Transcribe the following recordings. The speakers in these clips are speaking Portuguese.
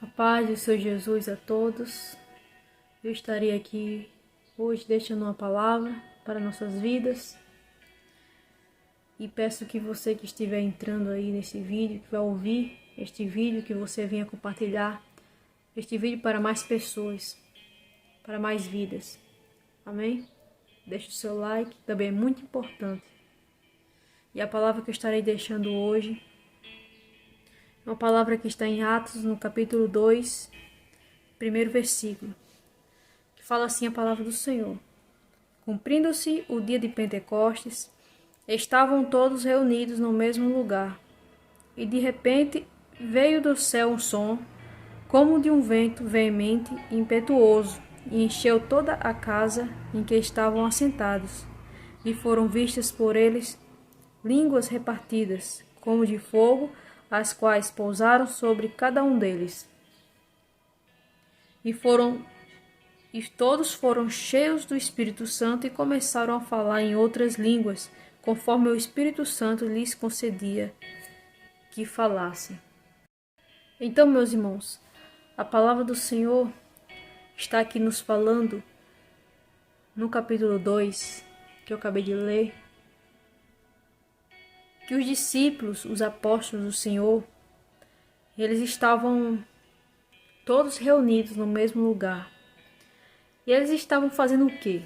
A paz do Senhor Jesus a todos. Eu estarei aqui hoje deixando uma palavra para nossas vidas. E peço que você que estiver entrando aí nesse vídeo, que vai ouvir este vídeo, que você venha compartilhar este vídeo para mais pessoas, para mais vidas. Amém? Deixe o seu like, também é muito importante. E a palavra que eu estarei deixando hoje é uma palavra que está em Atos, no capítulo 2, primeiro versículo, que fala assim a palavra do Senhor. Cumprindo-se o dia de Pentecostes, estavam todos reunidos no mesmo lugar, e de repente veio do céu um som, como de um vento veemente e impetuoso, e encheu toda a casa em que estavam assentados, e foram vistas por eles línguas repartidas, como de fogo, as quais pousaram sobre cada um deles. E todos foram cheios do Espírito Santo e começaram a falar em outras línguas, conforme o Espírito Santo lhes concedia que falassem. Então, meus irmãos, a palavra do Senhor está aqui nos falando no capítulo 2, que eu acabei de ler, que os discípulos, os apóstolos do Senhor, eles estavam todos reunidos no mesmo lugar. E eles estavam fazendo o quê?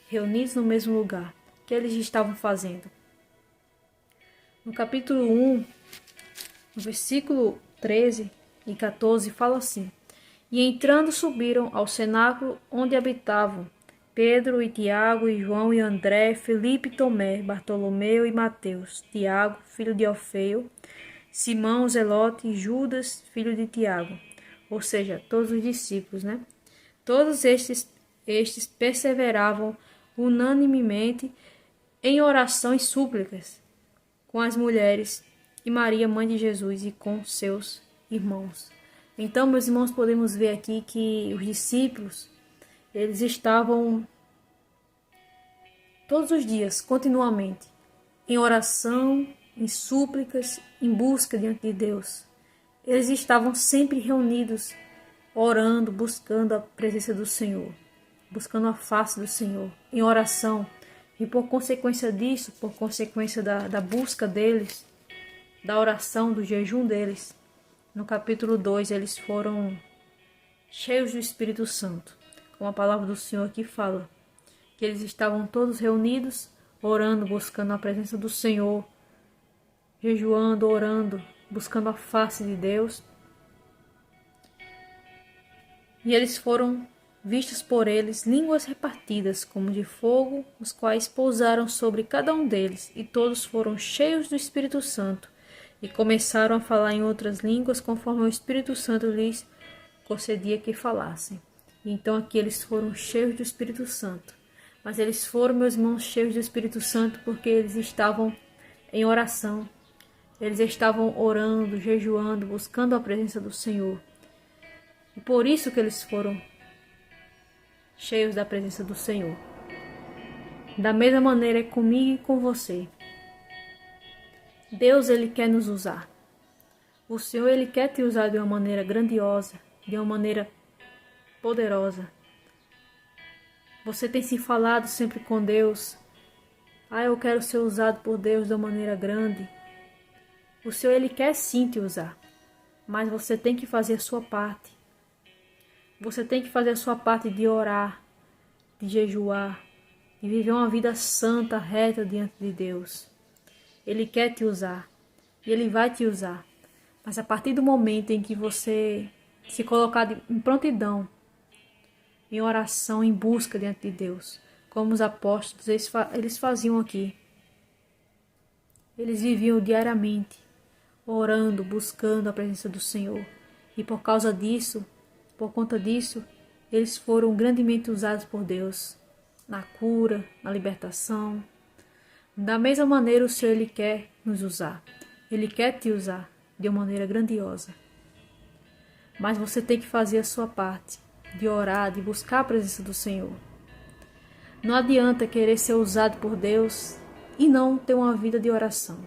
Reunidos no mesmo lugar. O que eles estavam fazendo? No capítulo 1, no versículo 13 e 14, fala assim: E entrando subiram ao cenáculo onde habitavam Pedro e Tiago e João e André, Filipe e Tomé, Bartolomeu e Mateus, Tiago, filho de Alfeu, Simão Zelote e Judas, filho de Tiago. Ou seja, todos os discípulos, né? Todos estes perseveravam unanimemente em oração e súplicas com as mulheres e Maria, mãe de Jesus, e com seus irmãos. Então, meus irmãos, podemos ver aqui que os discípulos, eles estavam todos os dias, continuamente, em oração, em súplicas, em busca diante de Deus. Eles estavam sempre reunidos, orando, buscando a presença do Senhor, buscando a face do Senhor, em oração. E por consequência disso, por consequência da busca deles, da oração, do jejum deles, no capítulo 2, eles foram cheios do Espírito Santo. Como a palavra do Senhor aqui fala, que eles estavam todos reunidos, orando, buscando a presença do Senhor, jejuando, orando, buscando a face de Deus. E eles foram vistos por eles línguas repartidas, como de fogo, os quais pousaram sobre cada um deles, e todos foram cheios do Espírito Santo, e começaram a falar em outras línguas, conforme o Espírito Santo lhes concedia que falassem. Então aqui eles foram cheios do Espírito Santo. Mas eles foram, meus irmãos, cheios do Espírito Santo porque eles estavam em oração. Eles estavam orando, jejuando, buscando a presença do Senhor. E por isso que eles foram cheios da presença do Senhor. Da mesma maneira é comigo e com você. Deus, Ele quer nos usar. O Senhor, Ele quer te usar de uma maneira grandiosa, de uma maneira poderosa. Você tem se falado sempre com Deus. Eu quero ser usado por Deus de uma maneira grande. O Senhor, Ele quer sim te usar. Mas você tem que fazer a sua parte. Você tem que fazer a sua parte de orar, de jejuar, de viver uma vida santa, reta diante de Deus. Ele quer te usar. E Ele vai te usar. Mas a partir do momento em que você se colocar em prontidão, em oração, em busca diante de Deus, como os apóstolos, eles faziam aqui. Eles viviam diariamente, orando, buscando a presença do Senhor. E por conta disso, eles foram grandemente usados por Deus, na cura, na libertação. Da mesma maneira, o Senhor, Ele quer nos usar. Ele quer te usar de uma maneira grandiosa. Mas você tem que fazer a sua parte, de orar, de buscar a presença do Senhor. Não adianta querer ser usado por Deus e não ter uma vida de oração.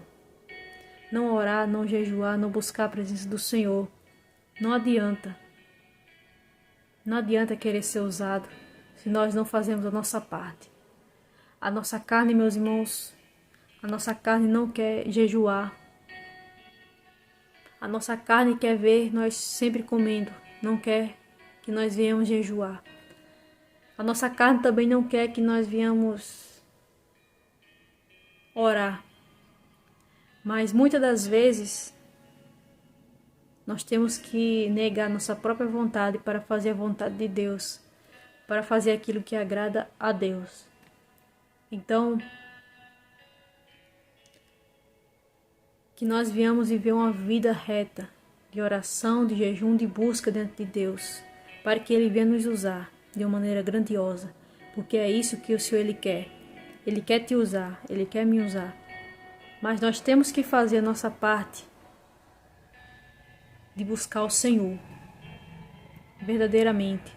Não orar, não jejuar, não buscar a presença do Senhor. Não adianta. Não adianta querer ser usado se nós não fazemos a nossa parte. A nossa carne, meus irmãos, a nossa carne não quer jejuar. A nossa carne quer ver nós sempre comendo, não quer que nós venhamos jejuar. A nossa carne também não quer que nós venhamos orar. Mas muitas das vezes nós temos que negar nossa própria vontade para fazer a vontade de Deus, para fazer aquilo que agrada a Deus. Então, que nós venhamos viver uma vida reta, de oração, de jejum, de busca diante de Deus, para que Ele venha nos usar de uma maneira grandiosa, porque é isso que o Senhor Ele quer. Ele quer te usar, Ele quer me usar. Mas nós temos que fazer a nossa parte de buscar o Senhor, verdadeiramente.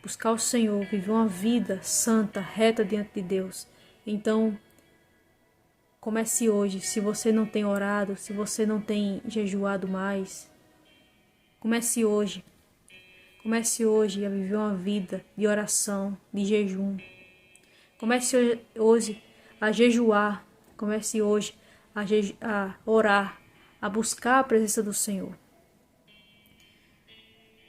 Buscar o Senhor, viver uma vida santa, reta diante de Deus. Então, comece hoje. Se você não tem orado, se você não tem jejuado mais, comece hoje. Comece hoje a viver uma vida de oração, de jejum. Comece hoje a jejuar. Comece hoje a orar, a buscar a presença do Senhor.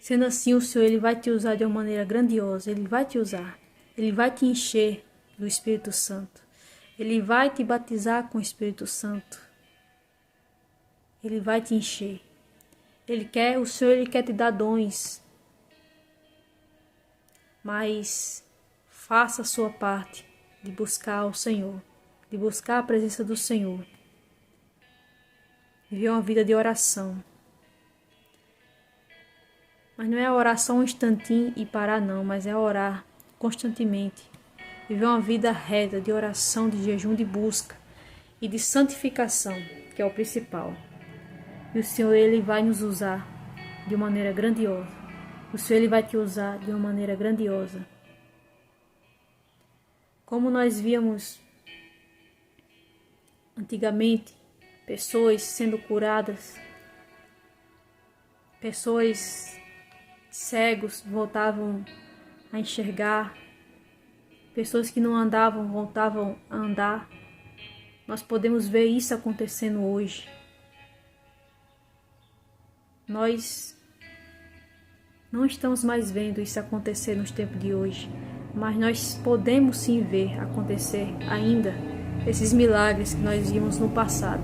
Sendo assim, o Senhor Ele vai te usar de uma maneira grandiosa. Ele vai te usar. Ele vai te encher do Espírito Santo. Ele vai te batizar com o Espírito Santo. Ele vai te encher. O Senhor Ele quer te dar dons. Mas faça a sua parte de buscar o Senhor, de buscar a presença do Senhor. Viver uma vida de oração. Mas não é a oração um instantinho e parar não, mas é orar constantemente. Viver uma vida reta de oração, de jejum, de busca e de santificação, que é o principal. E o Senhor Ele vai nos usar de uma maneira grandiosa. O Senhor Ele vai te usar de uma maneira grandiosa. Como nós víamos antigamente, pessoas sendo curadas, pessoas cegos voltavam a enxergar, pessoas que não andavam voltavam a andar. Nós podemos ver isso acontecendo hoje. Nós não estamos mais vendo isso acontecer nos tempos de hoje, mas nós podemos sim ver acontecer ainda esses milagres que nós vimos no passado.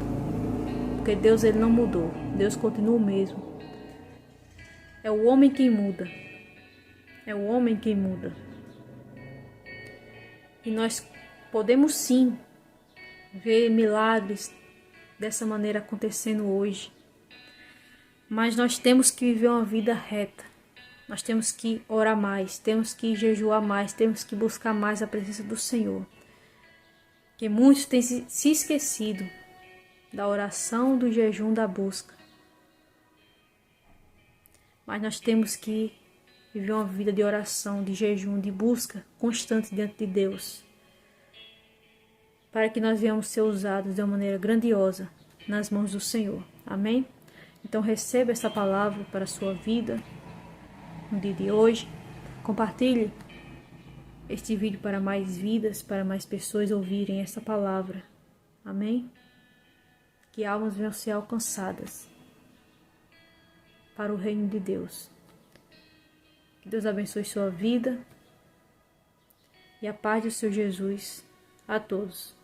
Porque Deus Ele não mudou, Deus continua o mesmo. É o homem quem muda. É o homem quem muda. E nós podemos sim ver milagres dessa maneira acontecendo hoje. Mas nós temos que viver uma vida reta. Nós temos que orar mais, temos que jejuar mais, temos que buscar mais a presença do Senhor. Que muitos têm se esquecido da oração, do jejum, da busca. Mas nós temos que viver uma vida de oração, de jejum, de busca constante diante de Deus, para que nós venhamos ser usados de uma maneira grandiosa nas mãos do Senhor. Amém? Então receba essa palavra para a sua vida no dia de hoje. Compartilhe este vídeo para mais vidas, para mais pessoas ouvirem essa palavra. Amém? Que almas venham ser alcançadas para o reino de Deus. Que Deus abençoe sua vida e a paz do Senhor Jesus a todos.